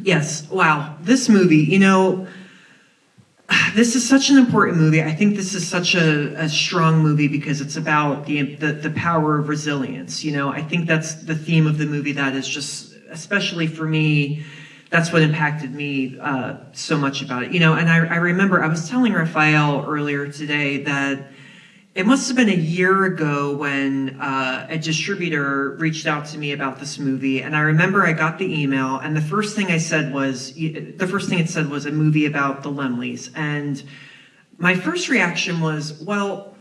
Yes, wow. This movie, this is such an important movie. I think this is such a strong movie because it's about the power of resilience. I think that's the theme of the movie that is just, especially for me, that's what impacted me so much about it. And I remember I was telling Raphael earlier today that it must have been a year ago when a distributor reached out to me about this movie, and I remember I got the email, and the first thing it said was a movie about the Laemmles, and my first reaction was, well,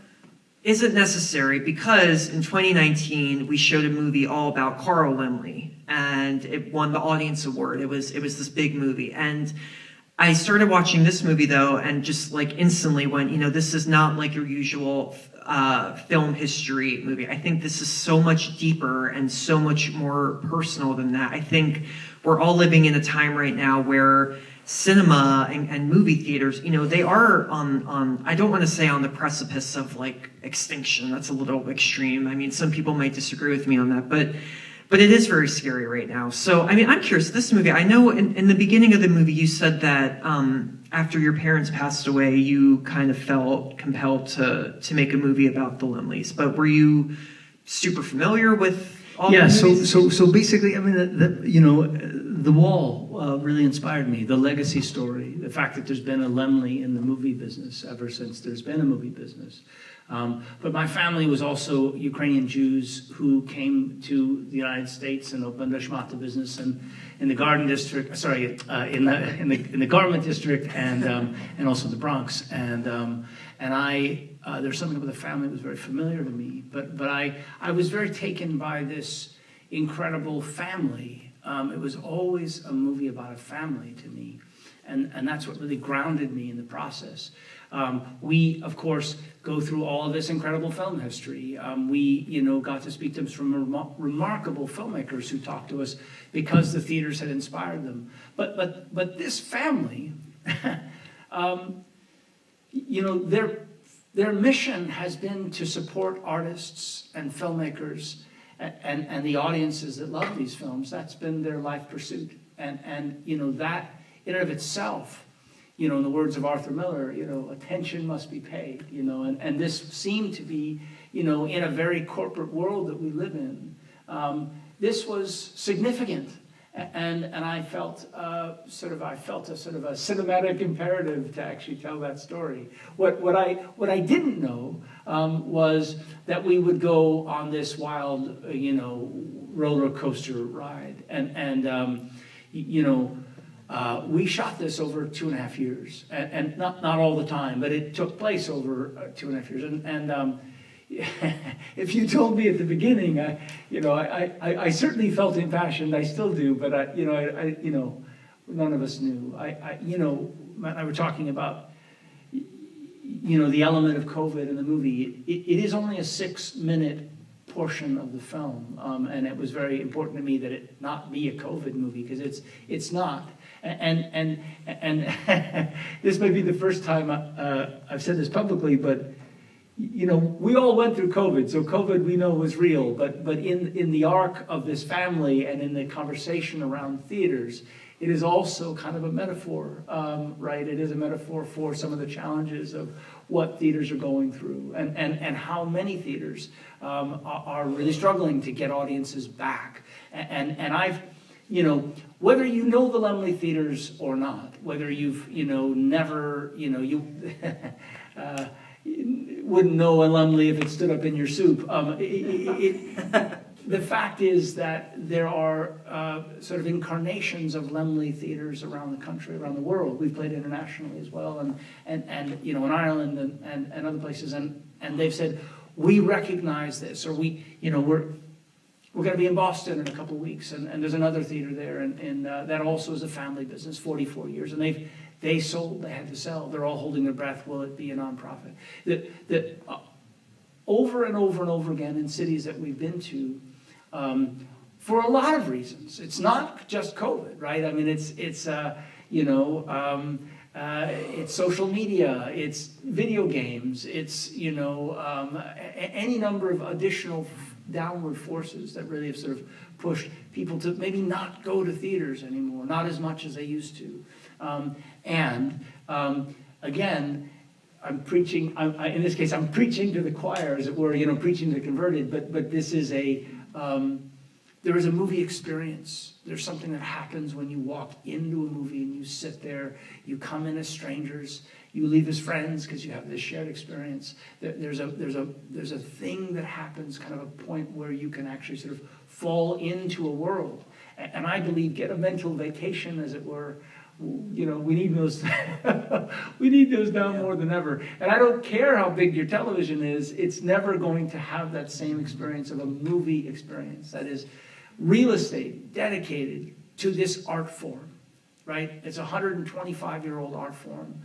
is it necessary? Because in 2019 we showed a movie all about Carl Laemmle, and it won the Audience Award. It was this big movie, and I started watching this movie though, and just like instantly went, this is not like your usual film history movie. I think this is so much deeper and so much more personal than that. I think we're all living in a time right now where cinema and movie theaters, they are on, I don't want to say on the precipice of like extinction. That's a little extreme. I mean, some people might disagree with me on that, but it is very scary right now. So, I mean, I'm curious, this movie, I know in the beginning of the movie, you said that after your parents passed away, you kind of felt compelled to make a movie about the Laemmles. But were you super familiar with all the movies? So basically, I mean, The Wall really inspired me. The legacy story, the fact that there's been a Laemmle in the movie business ever since there's been a movie business. But my family was also Ukrainian Jews who came to the United States and opened a shmata business in the Garden District. In the Garment District and also the Bronx. And I there's something about the family that was very familiar to me. But I was very taken by this incredible family. It was always a movie about a family to me, and that's what really grounded me in the process. We, of course, go through all of this incredible film history. We, got to speak to some remarkable filmmakers who talked to us because the theaters had inspired them. But this family, their mission has been to support artists and filmmakers and the audiences that love these films. That's been their life pursuit, and that in and of itself. In the words of Arthur Miller, attention must be paid, and this seemed to be, in a very corporate world that we live in. This was significant, and I felt a sort of a cinematic imperative to actually tell that story. What I didn't know was that we would go on this wild, roller coaster ride, and we shot this over 2.5 years, and not all the time, but it took place over 2.5 years. And if you told me at the beginning, I certainly felt impassioned. I still do, but none of us knew. Matt and I were talking about the element of COVID in the movie. It is only a 6-minute portion of the film, and it was very important to me that it not be a COVID movie, because it's not. And this may be the first time I've said this publicly, but we all went through COVID, so COVID we know was real. But in the arc of this family and in the conversation around theaters, it is also kind of a metaphor, right? It is a metaphor for some of the challenges of what theaters are going through, and how many theaters are really struggling to get audiences back. And I've, whether you know the Laemmle Theatres or not, whether you've, never, you wouldn't know a Laemmle if it stood up in your soup. The fact is that there are sort of incarnations of Laemmle theaters around the country, around the world. We've played internationally as well, and in Ireland and other places, and they've said, we recognize this, or we're going to be in Boston in a couple of weeks, and there's another theater there, and that also is a family business, 44 years, and they sold, they had to sell. They're all holding their breath. Will it be a nonprofit? That over and over and over again in cities that we've been to, for a lot of reasons. It's not just COVID, right? I mean, it's social media, it's video games, it's any number of additional downward forces that really have sort of pushed people to maybe not go to theaters anymore, not as much as they used to. Again, I'm preaching, in this case, I'm preaching to the choir, as it were, preaching to the converted, but this is there is a movie experience. There's something that happens when you walk into a movie and you sit there, you come in as strangers, you leave as friends because you have this shared experience. There's a thing that happens, kind of a point where you can actually sort of fall into a world. And I believe get a mental vacation, as it were. We need those we need those now more than ever. And I don't care how big your television is, it's never going to have that same experience of a movie experience. That is real estate dedicated to this art form, right? It's a 125-year-old art form.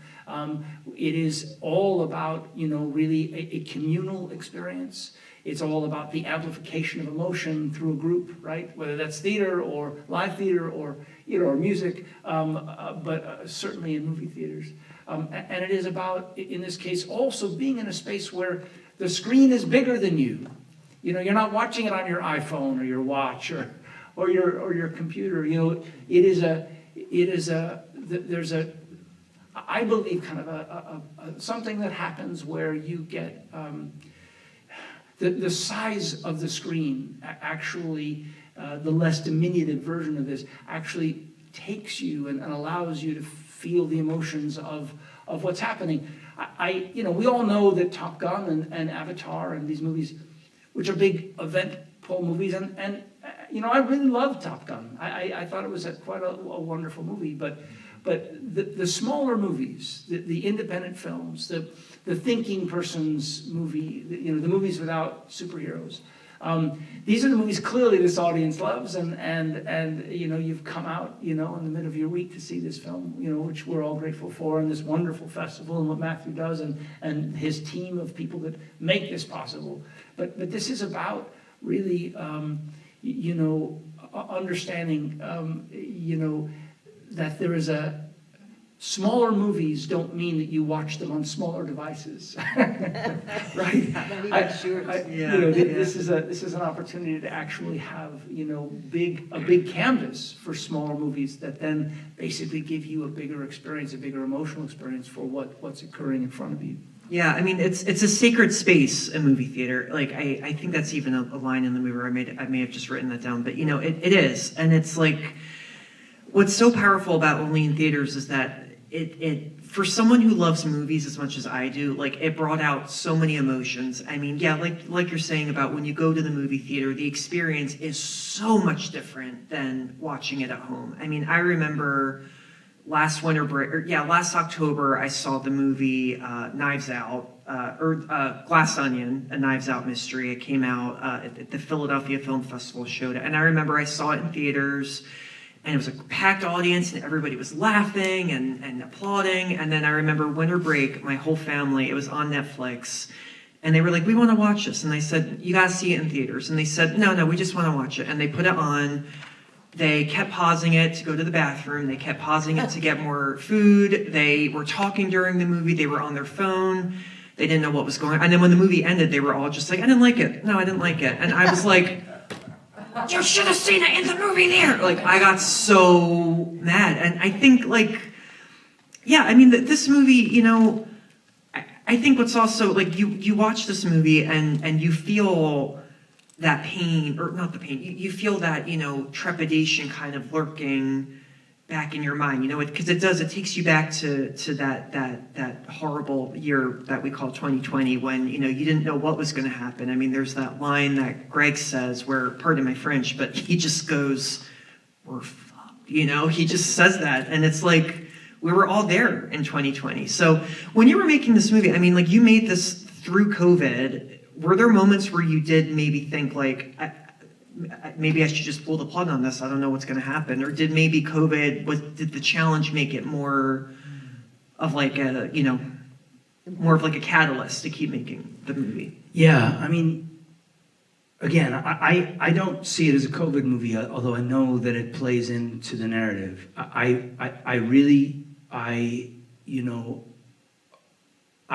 It is all about, really a communal experience. It's all about the amplification of emotion through a group, right? Whether that's theater or live theater or or music, but certainly in movie theaters. And it is about, in this case, also being in a space where the screen is bigger than you. You're not watching it on your iPhone or your watch or your computer. There's I believe kind of something that happens where you get the size of the screen actually, the less diminutive version of this actually takes you and allows you to feel the emotions of what's happening. We all know that Top Gun and Avatar and these movies, which are big event pole movies, and I really loved Top Gun. I thought it was quite a wonderful movie, but the smaller movies, the independent films, the thinking person's movie, the movies without superheroes. These are the movies clearly this audience loves, and you've come out in the middle of your week to see this film, which we're all grateful for, and this wonderful festival and what Matthew does and his team of people that make this possible. But this is about really understanding that there is smaller movies don't mean that you watch them on smaller devices, right? This is an opportunity to actually have a big canvas for smaller movies that then basically give you a bigger experience, a bigger emotional experience for what's occurring in front of you. Yeah, I mean, it's a sacred space, a movie theater. Like, I think that's even a line in the movie where I may have just written that down, but it is. And it's like, what's so powerful about Only in Theaters is that it for someone who loves movies as much as I do, like, it brought out so many emotions. I mean, yeah, like you're saying about when you go to the movie theater, the experience is so much different than watching it at home. I mean, I remember last October, I saw the movie Knives Out, Glass Onion, a Knives Out mystery. It came out at the Philadelphia Film Festival, showed it. And I remember I saw it in theaters, and it was a packed audience, and everybody was laughing and applauding. And then I remember winter break, my whole family, it was on Netflix, and they were like, we want to watch this. And I said, you got to see it in theaters. And they said, no, we just want to watch it. And they put it on. They kept pausing it to go to the bathroom. They kept pausing it to get more food. They were talking during the movie. They were on their phone. They didn't know what was going on. And then when the movie ended, they were all just like, I didn't like it. No, I didn't like it. And I was like, you should have seen it in the movie there. Like, I got so mad. And I think, this movie, I think what's also, like, you watch this movie and you feel that pain, or not the pain, you feel that, trepidation kind of lurking back in your mind, because it takes you back to that horrible year that we call 2020 when, you didn't know what was going to happen. I mean, there's that line that Greg says where, pardon my French, but he just goes, we're fucked, he just says that. And it's like, we were all there in 2020. So when you were making this movie, I mean, like, you made this through COVID. Were there moments where you did maybe think, like, maybe I should just pull the plug on this, I don't know what's going to happen? Or did maybe COVID, did the challenge make it more of like a, more of like a catalyst to keep making the movie? Yeah, I mean, again, I don't see it as a COVID movie, although I know that it plays into the narrative. I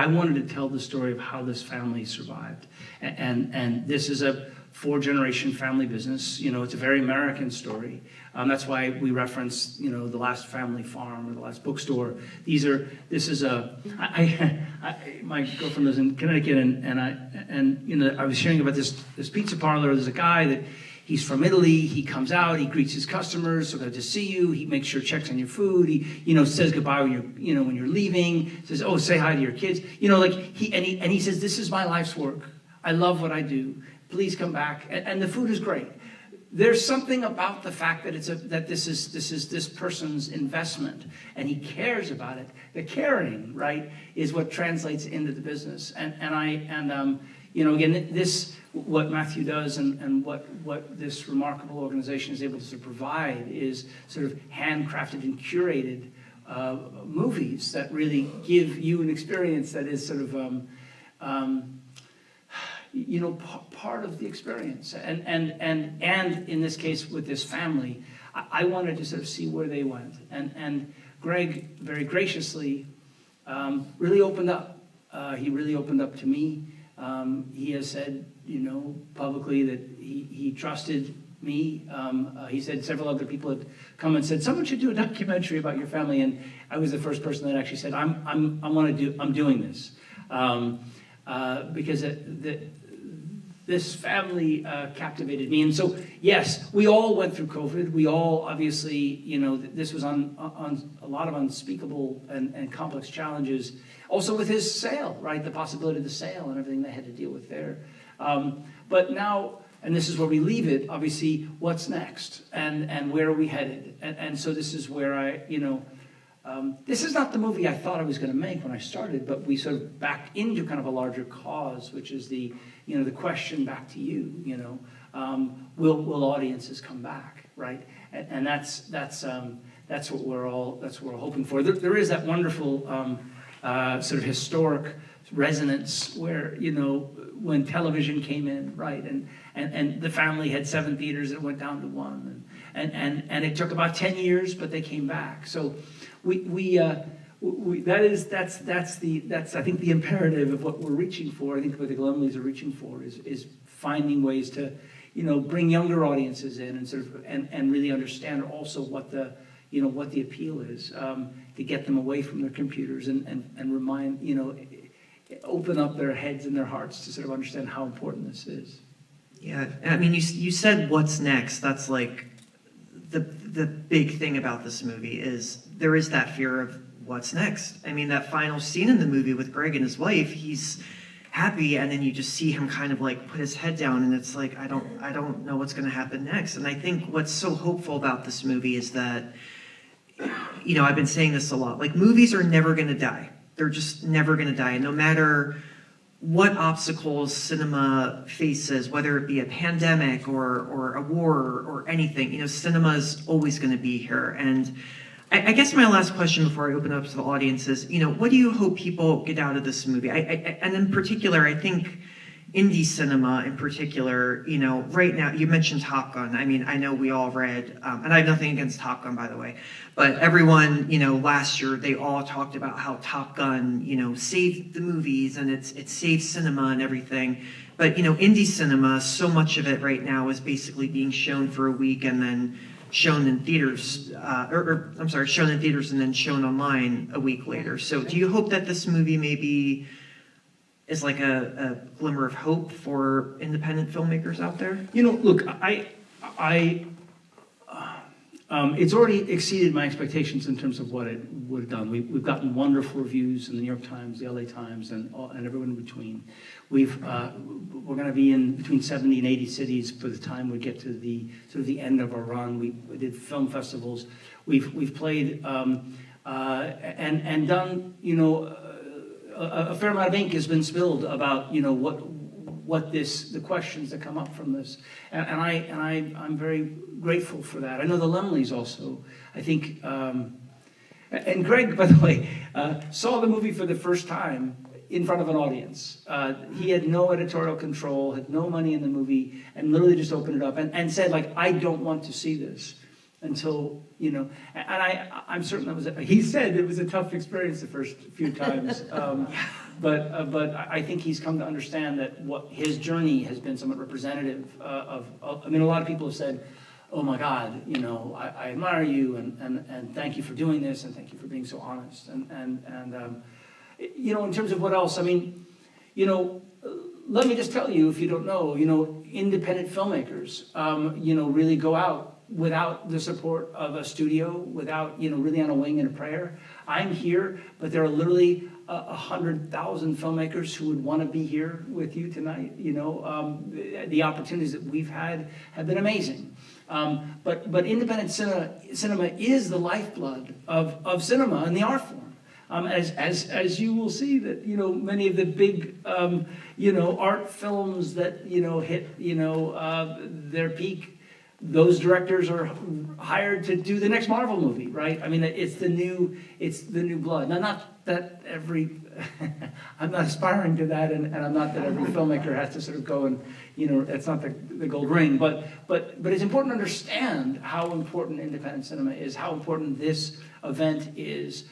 wanted to tell the story of how this family survived. And this is a four-generation family business. You know, it's a very American story. That's why we reference, you know, the last family farm or the last bookstore. My girlfriend lives in Connecticut, and you know, I was hearing about this pizza parlor. There's a guy that he's from Italy. He comes out, he greets his customers, so glad to see you. He makes sure checks on your food. He, you know, says goodbye when you're leaving. Says, oh, say hi to your kids. You know, like he says, this is my life's work. I love what I do. Please come back. And the food is great. There's something about the fact that this is this person's investment, and he cares about it. The caring, right, is what translates into the business. You know, again, what Matthew does and what this remarkable organization is able to provide is sort of handcrafted and curated movies that really give you an experience that is sort of you know, part of the experience. And in this case with this family, I wanted to sort of see where they went. And Greg very graciously really opened up. He really opened up to me. He has said, you know, publicly that he trusted me. He said several other people had come and said, someone should do a documentary about your family. And I was the first person that actually said, I'm doing this. Because this family captivated me. And so, yes, we all went through COVID. We all, obviously, you know, this was on a lot of unspeakable and complex challenges. Also with his sale, right? The possibility of the sale and everything they had to deal with there. But now, and this is where we leave it, obviously, what's next? And where are we headed? And so this is where this is not the movie I thought I was going to make when I started, but we sort of backed into kind of a larger cause, which is the question back to you, you know, will audiences come back, right? And that's what we're all hoping for. There is that wonderful sort of historic resonance where, you know, when television came in, right, and the family had 7 theaters and it went down to 1, and it took about 10 years, but they came back. So that's I think the imperative of what we're reaching for. I think what the Laemmles are reaching for is finding ways to, you know, bring younger audiences in and sort of and really understand also what the appeal is, to get them away from their computers and remind, you know, open up their heads and their hearts to sort of understand how important this is. Yeah, I mean, you said what's next. That's like the big thing about this movie is there is that fear of what's next. I mean, that final scene in the movie with Greg and his wife, he's happy, and then you just see him kind of like put his head down, and it's like, I don't know what's going to happen next. And I think what's so hopeful about this movie is that, you know, I've been saying this a lot, like movies are never going to die. They're just never going to die. And no matter what obstacles cinema faces, whether it be a pandemic or a war or anything, you know, cinema is always going to be here. And I guess my last question before I open up to the audience is, you know, what do you hope people get out of this movie? And in particular, I think indie cinema in particular, you know, right now, you mentioned Top Gun. I mean, I know we all read, and I have nothing against Top Gun, by the way, but everyone, you know, last year, they all talked about how Top Gun, you know, saved the movies and it saved cinema and everything. But, you know, indie cinema, so much of it right now is basically being shown for a week and then shown in theaters, shown in theaters and then shown online a week later. So do you hope that this movie maybe is like a glimmer of hope for independent filmmakers out there? You know, look, it's already exceeded my expectations in terms of what it would have done. We've gotten wonderful reviews in the New York Times, the LA Times, and everyone in between. We're going to be in between 70 and 80 cities by the time we get to the sort of the end of our run. We did film festivals. We've played and done, you know, a fair amount of ink has been spilled about, you know, what the questions that come up from this, and I'm very grateful for that. I know the Laemmles also, I think, and Greg, by the way, saw the movie for the first time in front of an audience. He had no editorial control, had no money in the movie, and literally just opened it up and said, like, I don't want to see this. until, you know, and I'm certain he said it was a tough experience the first few times. But I think he's come to understand that what his journey has been somewhat representative I mean, a lot of people have said, oh my God, you know, I admire you, and thank you for doing this, and thank you for being so honest. And you know, in terms of what else, I mean, you know, let me just tell you, if you don't know, you know, independent filmmakers, you know, really go out without the support of a studio, without, you know, really on a wing and a prayer. I'm here, but there are literally 100,000 filmmakers who would want to be here with you tonight. You know, the opportunities that we've had have been amazing. But independent cinema is the lifeblood of cinema and the art form. As you will see that, you know, many of the big, you know, art films that, you know, hit, you know, their peak, those directors are hired to do the next Marvel movie, right? I mean, it's the new blood. Now, not that I'm not aspiring to that, and I'm not that every filmmaker has to sort of go and, you know, it's not the gold ring, but it's important to understand how important independent cinema is, how important this event is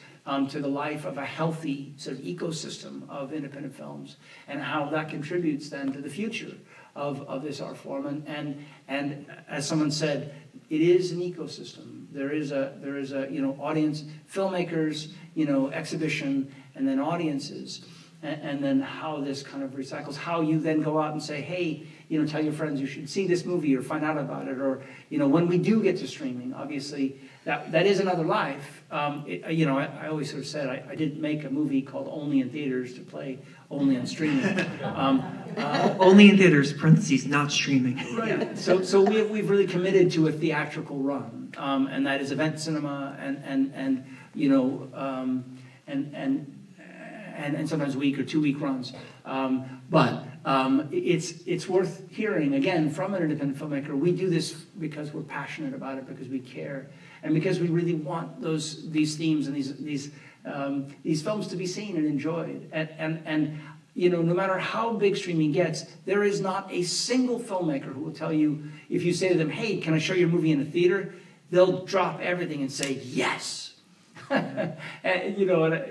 to the life of a healthy sort of ecosystem of independent films, and how that contributes then to the future of this art form. And as someone said, it is an ecosystem. There is a you know, audience, filmmakers, you know, exhibition, and then audiences, and then how this kind of recycles, how you then go out and say, hey, you know, tell your friends you should see this movie or find out about it, or, you know, when we do get to streaming, obviously that is another life. You know, I always sort of said I didn't make a movie called Only in Theaters to play only on streaming. Only in theaters, parentheses, not streaming. Right. So we've really committed to a theatrical run, and that is event cinema, and you know, and sometimes week or 2 week runs. But it's worth hearing again from an independent filmmaker. We do this because we're passionate about it, because we care, and because we really want these themes and these films to be seen and enjoyed. And you know, no matter how big streaming gets, there is not a single filmmaker who will tell you, if you say to them, hey, can I show your movie in a theater? They'll drop everything and say yes. And, you know,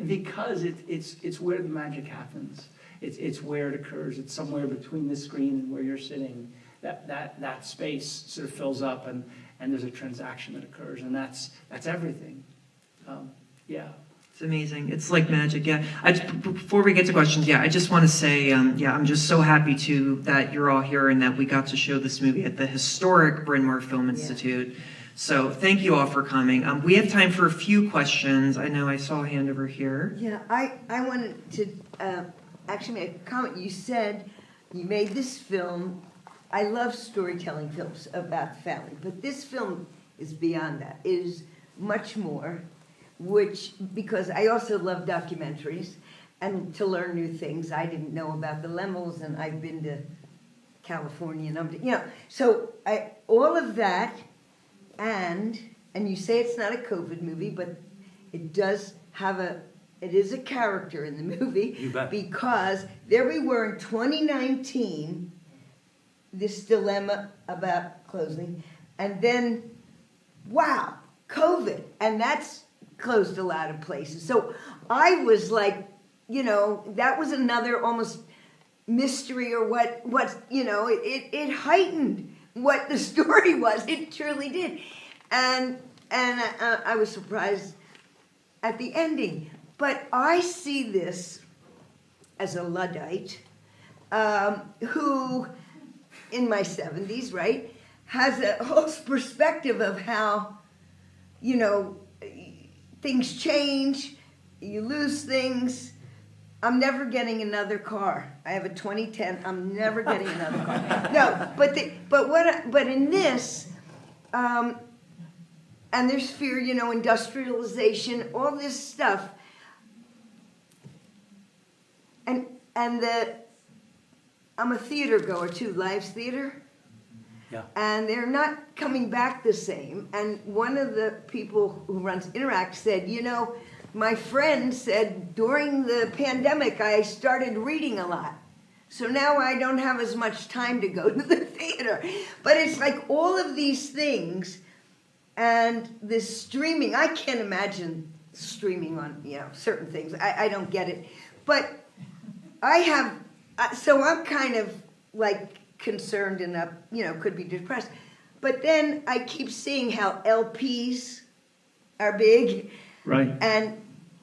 because it's where the magic happens. It's where it occurs. It's somewhere between this screen and where you're sitting. That space sort of fills up, and there's a transaction that occurs, and that's everything. Yeah. It's amazing. It's like magic. Yeah. Before we get to questions, I just want to say, I'm just so happy that you're all here and that we got to show this movie at the historic Bryn Mawr Film Institute. Yeah. So thank you all for coming. We have time for a few questions. I know I saw a hand over here. Yeah, I wanted to actually make a comment. You said you made this film. I love storytelling films about the family, but this film is beyond that. It is much more, because I also love documentaries and to learn new things. I didn't know about the Laemmles, and I've been to California, and you know, so all of that. And you say it's not a COVID movie, but it does have it is a character in the movie. You bet. Because there we were in 2019, this dilemma about closing, and then, wow, COVID, and that's closed a lot of places. So I was like, you know, that was another almost mystery, or what you know, it heightened what the story was. It truly did. And I was surprised at the ending. But I see this as a Luddite who, in my 70s, right, has a whole perspective of how, you know, things change, you lose things. I'm never getting another car. I have a 2010. I'm never getting another car. No, but in this, and there's fear, you know, industrialization, all this stuff, and I'm a theater goer too, live theater. Yeah. And they're not coming back the same. And one of the people who runs Interact said, you know, my friend said during the pandemic I started reading a lot. So now I don't have as much time to go to the theater. But it's like all of these things And this streaming, I can't imagine streaming on, certain things. I don't get it. But so I'm kind of like concerned and could be depressed. But then I keep seeing how LPs are big. Right. And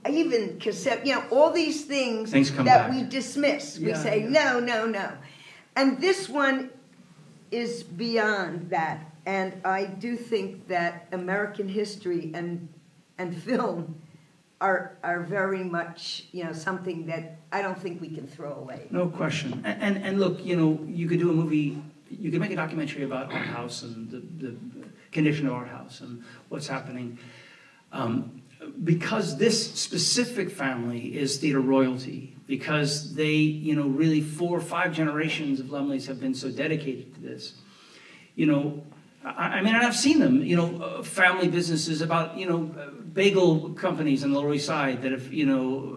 even cassette, all these things come that back. we dismiss. We Yeah, say, yeah. no. And this one is beyond that. And I do think that American history and film are very much, something that I don't think we can throw away. No question. And look, you could do a movie, you could make a documentary about our house and the condition of our house and what's happening. Because this specific family is theater royalty, because they, really 4 or 5 generations of Laemmles have been so dedicated to this. I mean, and I've seen them, family businesses about, bagel companies on the Lower East Side that have,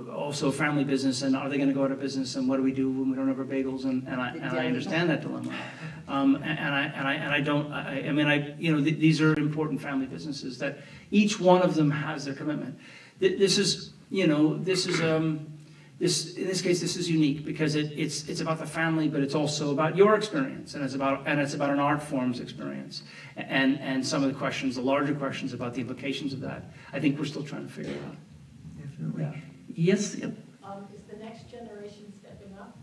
also a family business, and are they going to go out of business, and what do we do when we don't have our bagels? And I understand that dilemma. These are important family businesses that each one of them has their commitment. This is in this case, this is unique because it's about the family, but it's also about your experience, and it's about an art form's experience, and some of the questions, the larger questions about the implications of that. I think we're still trying to figure it out. Definitely. Yeah. Yes. Yep. Is the next generation stepping up?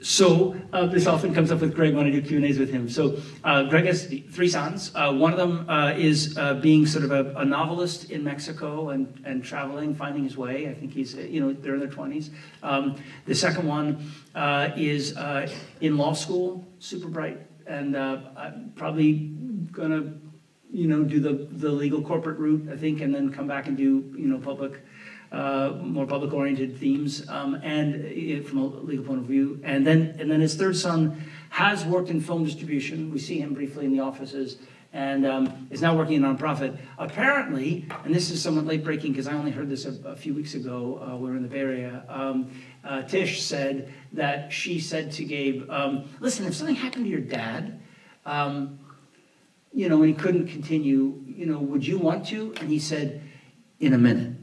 So this often comes up with Greg when I do Q&As with him. So Greg has 3 sons. One of them is being sort of a novelist in Mexico and traveling, finding his way. I think he's, they're in their 20s. The second one is in law school, super bright, and probably gonna, do the legal corporate route, I think, and then come back and do, public. More public-oriented themes, and from a legal point of view. And then his third son has worked in film distribution. We see him briefly in the offices, and is now working in a nonprofit. Apparently, and this is somewhat late-breaking because I only heard this a few weeks ago. We were in the Bay Area. Tish said that she said to Gabe, "Listen, if something happened to your dad, and he couldn't continue, would you want to?" And he said, "In a minute."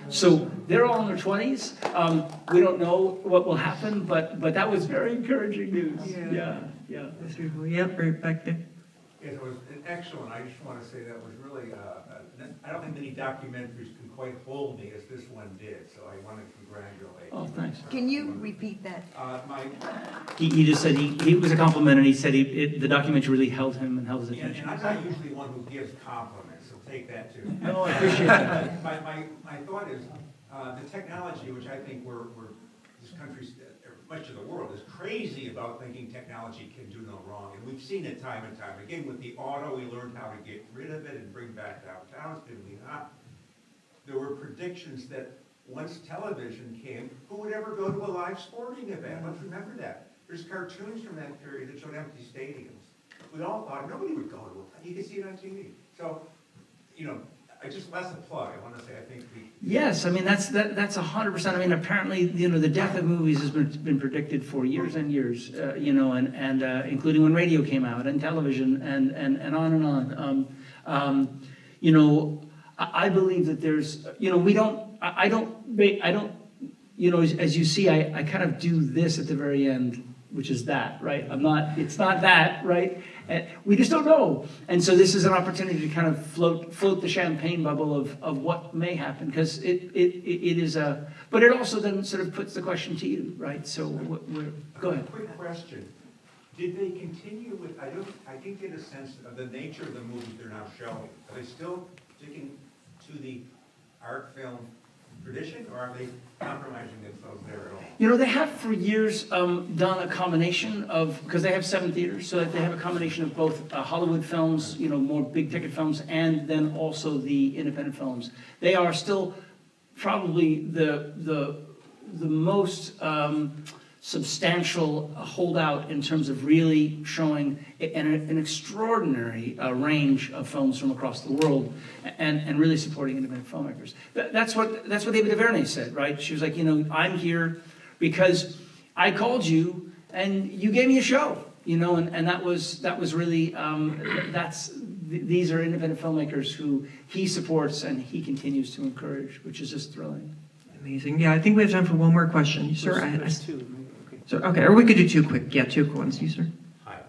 So they're all in their 20s. We don't know what will happen, but that was very encouraging news. Yeah. That's beautiful. Yep, right back there. Yes, it was excellent. I just want to say that was really, I don't think many documentaries can quite hold me as this one did, so I want to congratulate. Oh, thanks. Can you repeat that? He just said he was a compliment, and he said the documentary really held him and held his attention. And I'm not usually one who gives compliments, so take that too. No, I appreciate that. My thought is the technology, which I think this country, much of the world, is crazy about thinking technology can do no wrong. And we've seen it time and time again. With the auto, we learned how to get rid of it and bring back downtown. There were predictions that once television came, who would ever go to a live sporting event? Let's remember that. There's cartoons from that period that showed empty stadiums. We all thought nobody would go to it. You could see it on TV. So, I just less a plug. I want to say I think Yes, I mean that's 100%. I mean apparently the death of movies has been predicted for years and years. And including when radio came out and television and on and on. I believe that there's I don't as you see I kind of do this at the very end, which is that, right? It's not that, right? And we just don't know. And so this is an opportunity to kind of float the champagne bubble of what may happen, because it is but it also then sort of puts the question to you, right? So go ahead. Quick question. Did they continue with, I didn't get a sense of the nature of the movies they're now showing. Are they still sticking to the art film tradition, or are they compromising themselves there at all? They have for years done a combination of, because they have 7 theaters, so that they have a combination of both Hollywood films, more big ticket films, and then also the independent films. They are still probably the most substantial holdout in terms of really showing an extraordinary range of films from across the world, and really supporting independent filmmakers. That's what Ava DuVernay said, right? She was like, I'm here because I called you and you gave me a show, and that was really that's these are independent filmmakers who he supports and he continues to encourage, which is just thrilling. Amazing. Yeah, I think we have time for one more question. Sir, There's two. Okay. So, okay, or we could do two quick. Yeah, two quick ones. You, sir. Hi.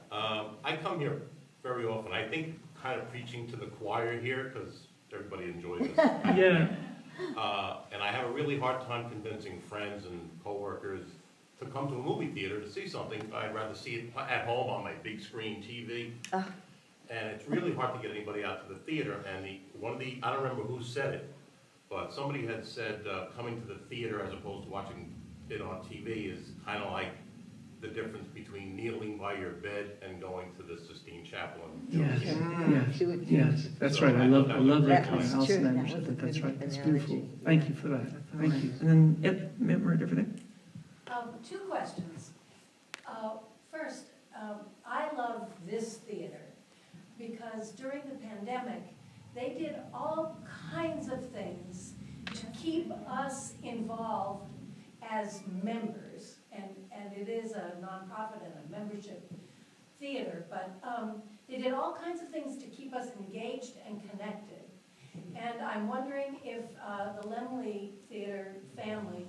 I come here very often. I think kind of preaching to the choir here because everybody enjoys this. Yeah. And I have a really hard time convincing friends and coworkers to come to a movie theater to see something. I'd rather see it at home on my big screen TV. And it's really hard to get anybody out to the theater. And I don't remember who said it, but somebody had said coming to the theater as opposed to watching it on TV is kind of like the difference between kneeling by your bed and going to the Sistine Chapel. Yes. Yeah. Yes. That's right. I love that That comment. was Alison true. Anders That was said a that. That's good right. That's analogy. beautiful. Thank you for that. Thank you. And then, yep, ma'am, right over there. Two questions. First, I love this theater because during the pandemic, they did all kinds of things to keep us involved as members. And it is a nonprofit and a membership theater, but they did all kinds of things to keep us engaged and connected. And I'm wondering if the Laemmle Theatre family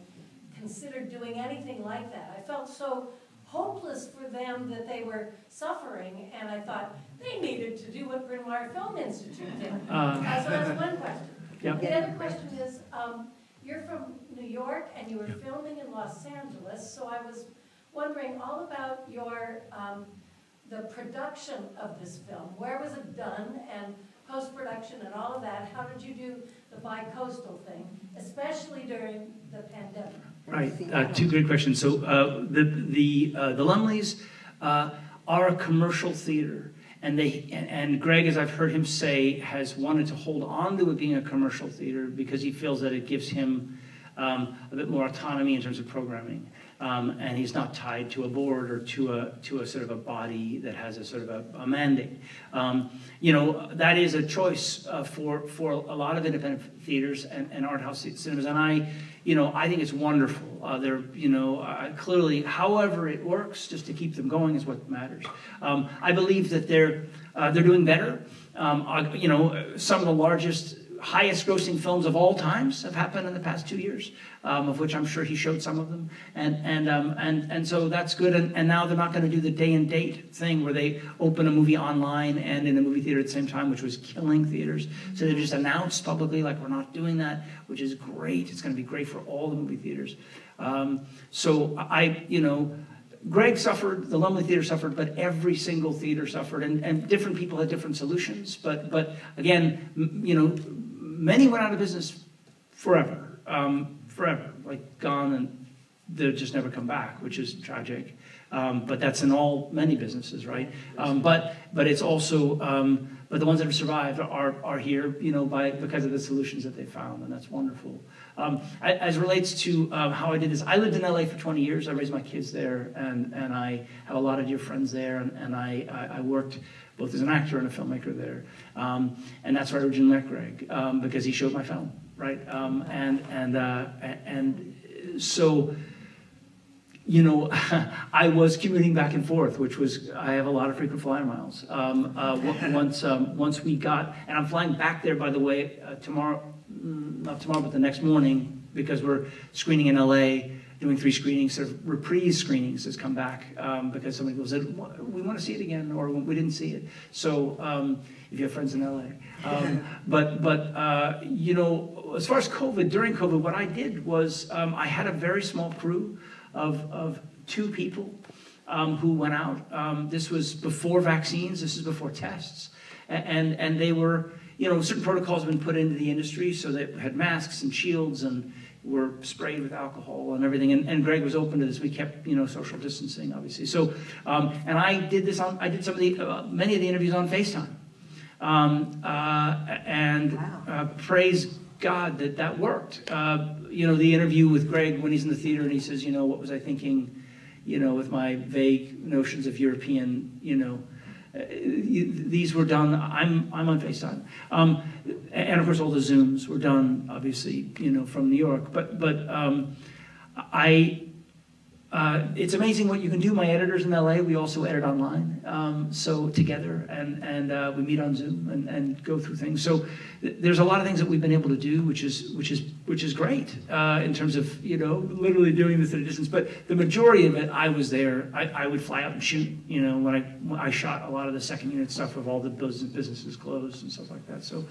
considered doing anything like that. I felt so hopeless for them that they were suffering, and I thought they needed to do what Bryn Mawr Film Institute did. So that's one question. Yep. The other question is, you're from New York and you were filming in Los Angeles, so I was wondering all about your the production of this film. Where was it done, and post-production and all of that? How did you do the bi-coastal thing, especially during the pandemic? Right. Two great questions. So the Laemmles are a commercial theater. And Greg, as I've heard him say, has wanted to hold on to it being a commercial theater because he feels that it gives him a bit more autonomy in terms of programming. And he's not tied to a board or to a sort of a body that has a sort of a mandate. That is a choice for a lot of independent theaters and art house cinemas. And I think it's wonderful. Clearly, however it works, just to keep them going is what matters. I believe that they're doing better. Some of the largest, highest grossing films of all times have happened in the past 2 years, of which I'm sure he showed some of them. And so that's good. And now they're not going to do the day and date thing where they open a movie online and in a movie theater at the same time, which was killing theaters. So they just announced publicly, like, we're not doing that, which is great. It's going to be great for all the movie theaters. Greg suffered, the Laemmle Theatre suffered, but every single theater suffered, and different people had different solutions. But again, many went out of business forever, like gone, and they'll just never come back, which is tragic. But that's in many businesses, right? But it's also, but the ones that have survived are here, because of the solutions that they found, and that's wonderful. As relates to how I did this, I lived in LA for 20 years. I raised my kids there, and I have a lot of dear friends there, and I worked both as an actor and a filmmaker there. And that's where I originally met Greg, because he showed my film, right? So, I was commuting back and forth, I have a lot of frequent flyer miles. Once we got, and I'm flying back there, by the way, not tomorrow, but the next morning, because we're screening in LA, doing 3 screenings, sort of reprise screenings has come back, because somebody said, we want to see it again, or we didn't see it. So, if you have friends in LA. As far as COVID, during COVID, what I did was, I had a very small crew of 2 people who went out. This was before vaccines, this is before tests. And they were, certain protocols have been put into the industry, so they had masks and shields and were sprayed with alcohol and everything. And Greg was open to this. We kept, social distancing, obviously. So, and I did many of the interviews on FaceTime. Praise God that worked. The interview with Greg when he's in the theater and he says, what was I thinking, with my vague notions of European, these were done, I'm on FaceTime. And of course all the Zooms were done, obviously, from New York. But it's amazing what you can do. My editor's in LA. We also edit online, so together, and we meet on Zoom and go through things. So there's a lot of things that we've been able to do, which is great in terms of literally doing this at a distance. But the majority of it, I was there. I would fly out and shoot. When I shot a lot of the second unit stuff of all the businesses closed and stuff like that. So.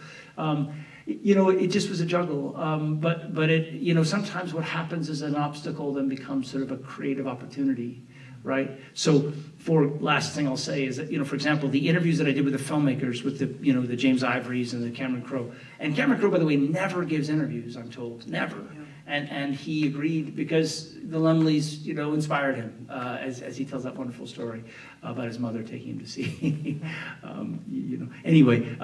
It just was a juggle, but it, sometimes what happens is an obstacle then becomes sort of a creative opportunity, right? So, last thing I'll say is that, for example, the interviews that I did with the filmmakers, with the James Ivories and the Cameron Crowe, and Cameron Crowe, by the way, never gives interviews, I'm told, never. And he agreed because the Laemmles, inspired him, as he tells that wonderful story about his mother taking him to see. Anyway,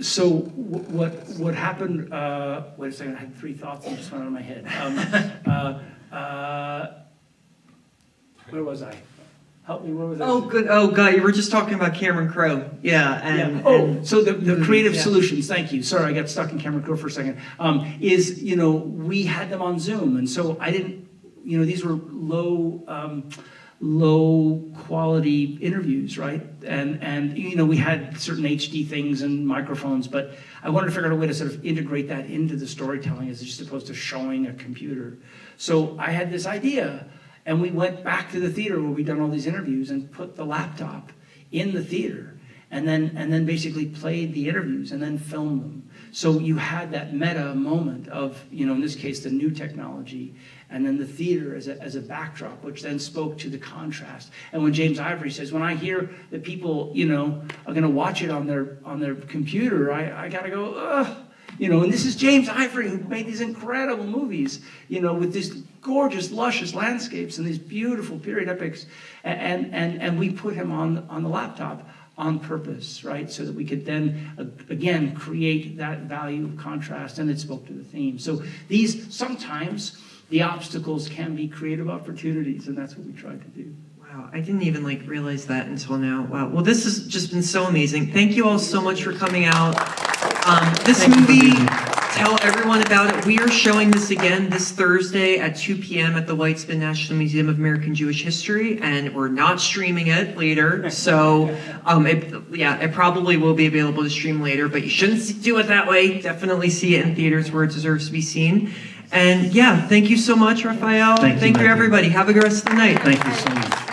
so what happened? Wait a second, I had three thoughts that just went out of my head. Where was I? Help me, where was I? Oh, good. Oh, God, you were just talking about Cameron Crowe. Yeah. So the creative solutions, thank you. Sorry, I got stuck in Cameron Crowe for a second. We had them on Zoom, and so I didn't, these were low quality interviews, right? And we had certain HD things and microphones, but I wanted to figure out a way to sort of integrate that into the storytelling as just opposed to showing a computer. So I had this idea. And we went back to the theater where we'd done all these interviews and put the laptop in the theater and then basically played the interviews and then filmed them. So you had that meta moment of, in this case, the new technology and then the theater as a backdrop, which then spoke to the contrast. And when James Ivory says, when I hear that people, are going to watch it on their computer, I got to go, ugh. And this is James Ivory who made these incredible movies, with these gorgeous, luscious landscapes and these beautiful period epics. And we put him on the laptop on purpose, right? So that we could then, again, create that value of contrast, and it spoke to the theme. So sometimes the obstacles can be creative opportunities, and that's what we tried to do. Wow, I didn't even realize that until now. Wow. Well, this has just been so amazing. Thank you all so much for coming out. This movie, tell everyone about it. We are showing this again this Thursday at 2 p.m. at the Weitzman National Museum of American Jewish History, and we're not streaming it later. So, it probably will be available to stream later, but you shouldn't do it that way. Definitely see it in theaters where it deserves to be seen. And thank you so much, Raphael. Thank you, everybody. Have a good rest of the night. Thank you so much.